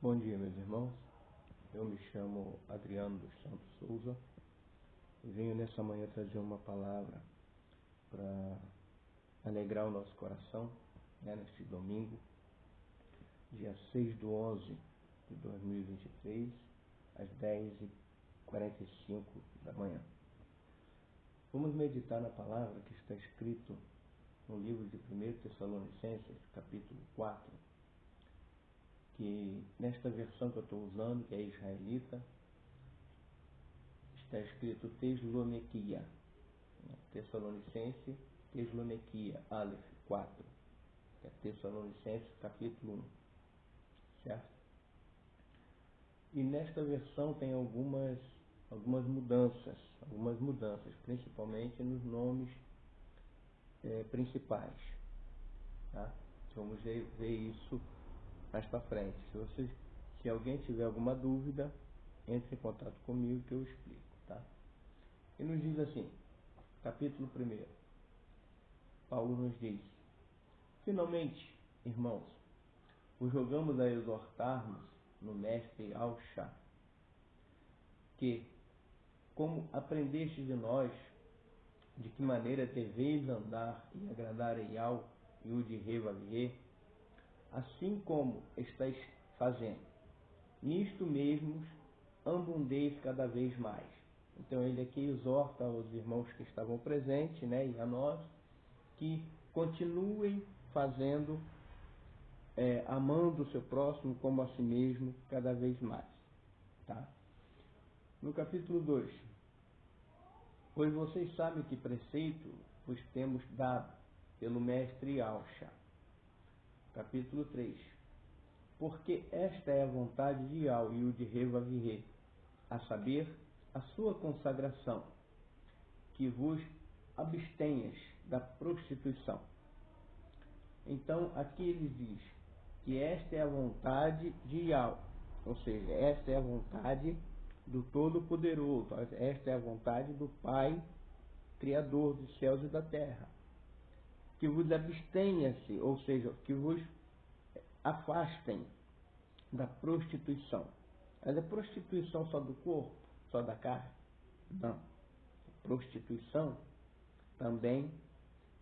Bom dia, meus irmãos. Eu me chamo Adriano dos Santos Souza e venho nessa manhã trazer uma palavra para alegrar o nosso coração, neste domingo, dia 6/11 de 2023, às 10h45 da manhã. Vamos meditar na palavra que está escrito no livro de 1 Tessalonicenses, capítulo 4, que nesta versão que eu estou usando, que é israelita, está escrito Tesloniquia, Tessalonicense, Tesloniquia, Aleph 4, que é Tessalonicenses, capítulo 1, certo? E nesta versão tem algumas mudanças, principalmente nos nomes principais, tá? Vamos ver isso mais para frente. Se alguém tiver alguma dúvida, entre em contato comigo que eu explico, tá? E nos diz assim, capítulo 1, Paulo nos diz: finalmente, irmãos, vos rogamos a exortarmos no mestre Al-Shah, que, como aprendeste de nós, de que maneira deveis andar e agradar a Yahweh e o de Revavier, assim como estáis fazendo, nisto mesmos abundeis cada vez mais. Então ele aqui exorta aos irmãos que estavam presentes, e a nós, que continuem fazendo, amando o seu próximo como a si mesmo cada vez mais, tá? No capítulo 2, pois vocês sabem que preceito vos temos dado pelo mestre Al-Shah. Capítulo 3, porque esta é a vontade de Yahweh e o de Revavier, a saber, a sua consagração, que vos abstenhas da prostituição. Então, aqui ele diz que esta é a vontade de Yahweh, ou seja, esta é a vontade do Todo-Poderoso, esta é a vontade do Pai, Criador dos céus e da terra, que vos abstenha-se, ou seja, que vos afastem da prostituição. Mas a prostituição só do corpo, só da carne? Não. Prostituição também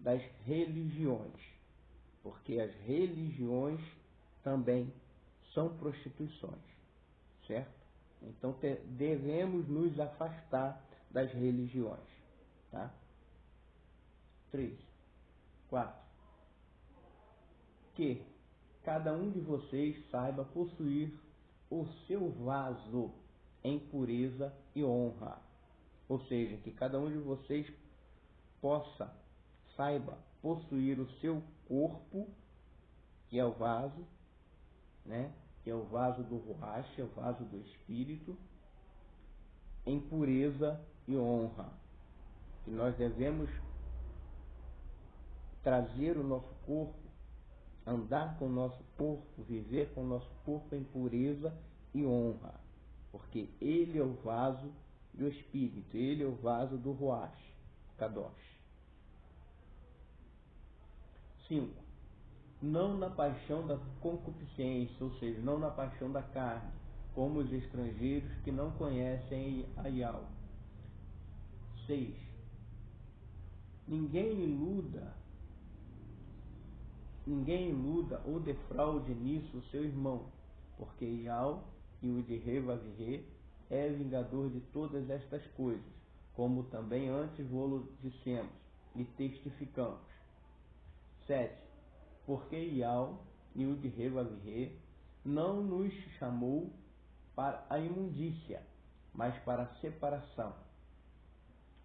das religiões, porque as religiões também são prostituições, certo? Então devemos nos afastar das religiões, tá? 3, 4. Que cada um de vocês saiba possuir o seu vaso em pureza e honra. Ou seja, que cada um de vocês saiba possuir o seu corpo, que é o vaso, que é o vaso do Ruach, é o vaso do Espírito, em pureza e honra. Que nós devemos trazer o nosso corpo, andar com o nosso corpo, viver com o nosso corpo em pureza e honra, porque ele é o vaso do Espírito, ele é o vaso do Ruach, Kadosh. 5. Não na paixão da concupiscência, ou seja, não na paixão da carne, como os estrangeiros que não conhecem a Yahweh. 6. Ninguém iluda ou defraude nisso o seu irmão, porque Yahweh e o de Revavier é vingador de todas estas coisas, como também antes vô-lo dissemos e testificamos. 7. Porque Yahweh e o de Revavier não nos chamou para a imundícia, mas para a separação.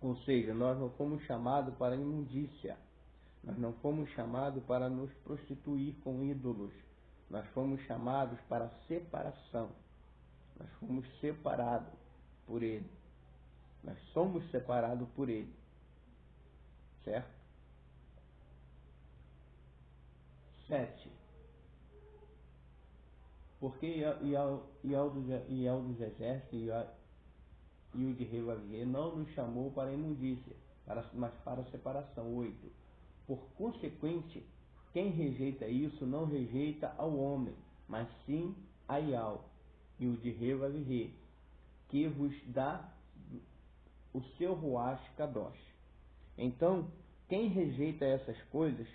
Ou seja, nós não fomos chamados para a imundícia, nós não fomos chamados para nos prostituir com ídolos, nós fomos chamados para a separação, nós fomos separados por Ele, nós somos separados por Ele, certo? 7. Porque Yahweh dos exércitos e o de Revavier não nos chamou para a imundícia, mas para a separação. 8. Por consequente, quem rejeita isso não rejeita ao homem, mas sim Aial e o de Revavirê, que vos dá o seu Ruach Kadosh. Então, quem rejeita essas coisas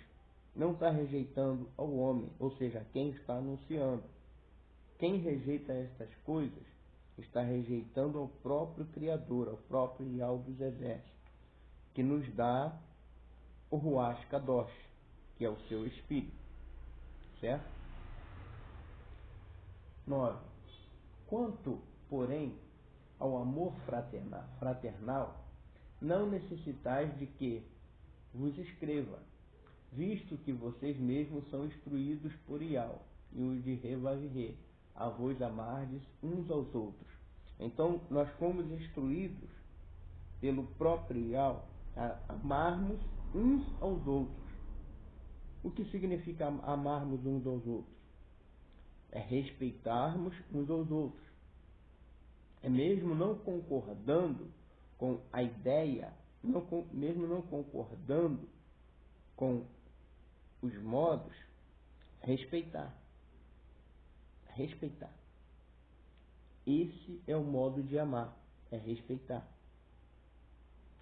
não está rejeitando ao homem, ou seja, quem está anunciando. Quem rejeita estas coisas está rejeitando ao próprio Criador, ao próprio Yahweh dos Exércitos, que nos dá o Ruach Kadosh, que é o seu Espírito. Certo? 9. Quanto, porém, ao amor fraternal, não necessitais de que vos escreva, visto que vocês mesmos são instruídos por Yahweh e o de Revavirê, a vos amardes uns aos outros. Então, nós fomos instruídos pelo próprio Yahweh a amarmos uns aos outros. O que significa amarmos uns aos outros? É respeitarmos uns aos outros. É mesmo não concordando com a ideia, mesmo não concordando com os modos, respeitar. Respeitar. Esse é o modo de amar, é respeitar.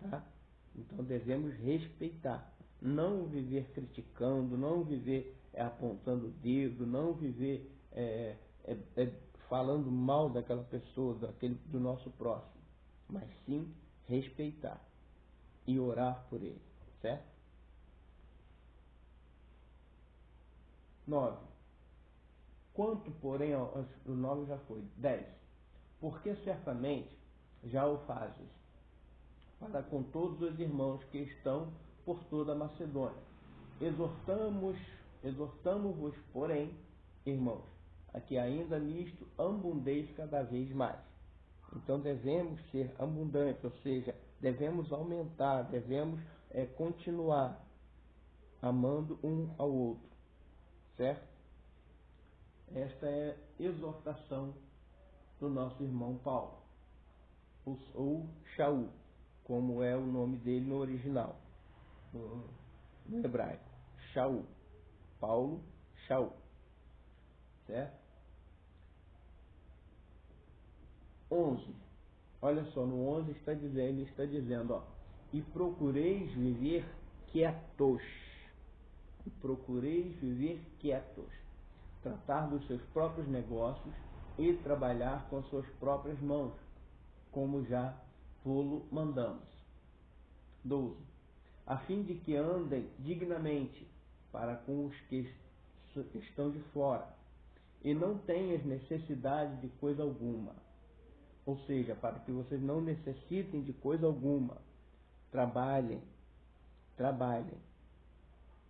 Tá? Então devemos respeitar. Não viver criticando, não viver apontando o dedo, não viver falando mal daquela pessoa, do nosso próximo, mas sim respeitar e orar por ele, certo? 9. Quanto, porém, o 9 já foi. 10. Porque certamente já o fazes para com todos os irmãos que estão por toda a Macedônia. Exortamo-vos, porém, irmãos, a que ainda nisto abundeis cada vez mais. Então devemos ser abundantes, ou seja, devemos aumentar, devemos continuar amando um ao outro, certo? Esta é a exortação do nosso irmão Paulo, ou Shaul, como é o nome dele no original, no hebraico. Shaul. Paulo, Shaul. Certo? 11. Olha só, no 11 ele está dizendo, ó, e procureis viver quietos. E procureis viver quietos. Tratar dos seus próprios negócios e trabalhar com as suas próprias mãos, como já vou-lo mandamos. 12. A fim de que andem dignamente para com os que estão de fora, e não tenhas necessidade de coisa alguma. Ou seja, para que vocês não necessitem de coisa alguma. Trabalhem,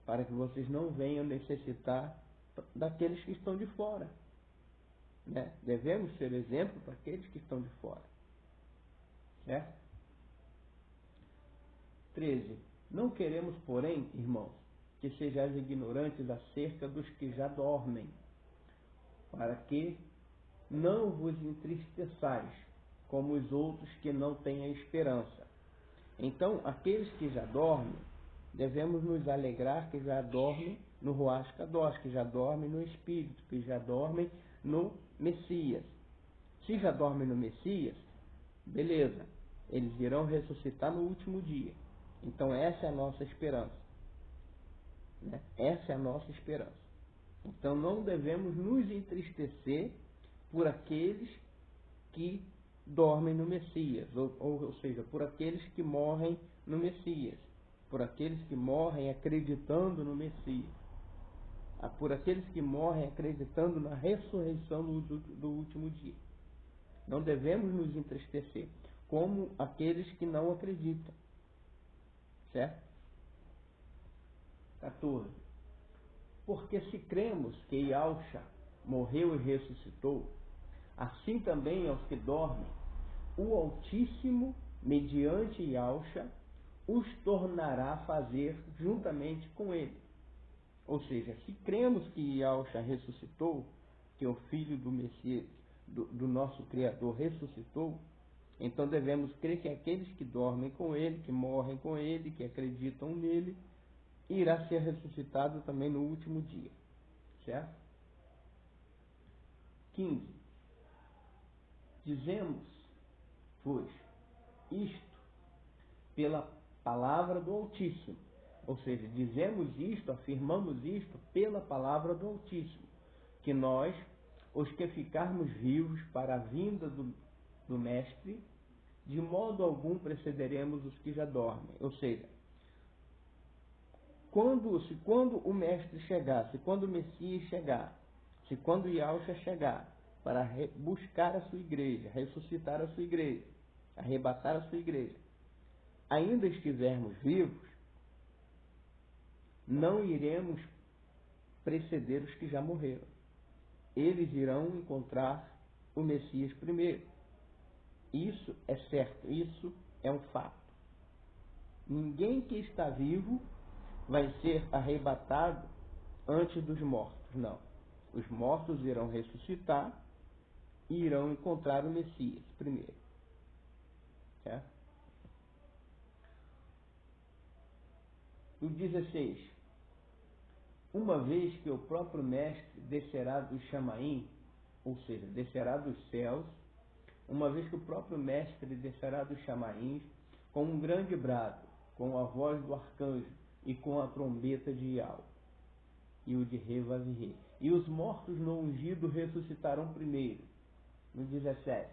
para que vocês não venham necessitar daqueles que estão de fora. Né? Devemos ser exemplo para aqueles que estão de fora. Certo? 13. Não queremos, porém, irmãos, que sejais ignorantes acerca dos que já dormem, para que não vos entristeçais, como os outros que não têm a esperança. Então, aqueles que já dormem, devemos nos alegrar que já dormem no Ruach Kadosh, que já dormem no Espírito, que já dormem no Messias. Se já dormem no Messias, beleza, eles irão ressuscitar no último dia. Então essa é a nossa esperança. Né? Essa é a nossa esperança. Então não devemos nos entristecer por aqueles que dormem no Messias, ou seja, por aqueles que morrem no Messias, por aqueles que morrem acreditando no Messias, por aqueles que morrem acreditando na ressurreição do último dia. Não devemos nos entristecer, como aqueles que não acreditam. Certo? 14. Porque se cremos que Yahshua morreu e ressuscitou, assim também aos que dormem, o Altíssimo, mediante Yahshua, os tornará a fazer juntamente com ele. Ou seja, se cremos que Yahshua ressuscitou, que o Filho do Messias, do nosso Criador ressuscitou, então devemos crer que aqueles que dormem com ele, que morrem com ele, que acreditam nele, irá ser ressuscitado também no último dia. Certo? 15. Dizemos, pois, isto pela palavra do Altíssimo. Ou seja, dizemos isto, afirmamos isto pela palavra do Altíssimo, que nós, os que ficarmos vivos para a vinda do Mestre, de modo algum precederemos os que já dormem. Ou seja, quando o Mestre chegar, se quando o Messias chegar, se quando Yahshua chegar para buscar a sua igreja, ressuscitar a sua igreja, arrebatar a sua igreja, ainda estivermos vivos, não iremos preceder os que já morreram. Eles irão encontrar o Messias primeiro. Isso é certo, isso é um fato. Ninguém que está vivo vai ser arrebatado antes dos mortos, não. Os mortos irão ressuscitar e irão encontrar o Messias primeiro. Certo? O 16. Uma vez que o próprio Mestre descerá do Chamaim, ou seja, descerá dos céus, uma vez que o próprio Mestre descerá dos Chamaim, com um grande brado, com a voz do arcanjo e com a trombeta de Iau e o de Revavirê. E os mortos no ungido ressuscitarão primeiro. No 17.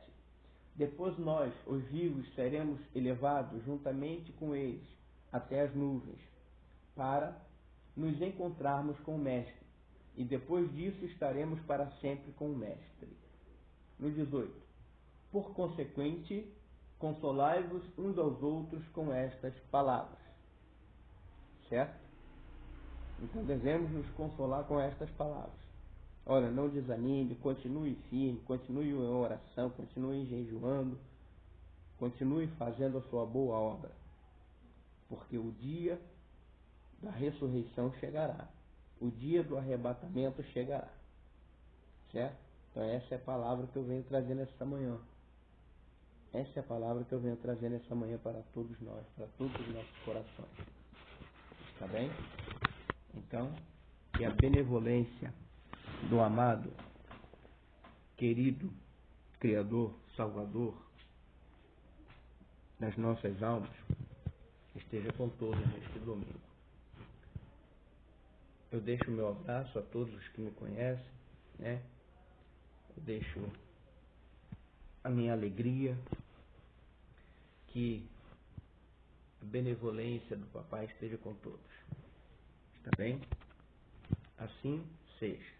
Depois nós, os vivos, seremos elevados juntamente com eles até as nuvens, para nos encontrarmos com o Mestre, e depois disso estaremos para sempre com o Mestre. No 18. Por consequente, consolai-vos uns aos outros com estas palavras. Certo? Então devemos nos consolar com estas palavras. Ora, não desanime, continue firme, continue em oração, continue jejuando, continue fazendo a sua boa obra, porque o dia da ressurreição chegará, o dia do arrebatamento chegará. Certo? Então essa é a palavra que eu venho trazer nesta manhã. Essa é a palavra que eu venho trazer nessa manhã para todos nós, para todos os nossos corações. Está bem? Então, que a benevolência do amado, querido Criador, Salvador das nossas almas esteja com todos neste domingo. Eu deixo o meu abraço a todos os que me conhecem, né? Eu deixo a minha alegria, que a benevolência do Papai esteja com todos. Está bem? Assim seja.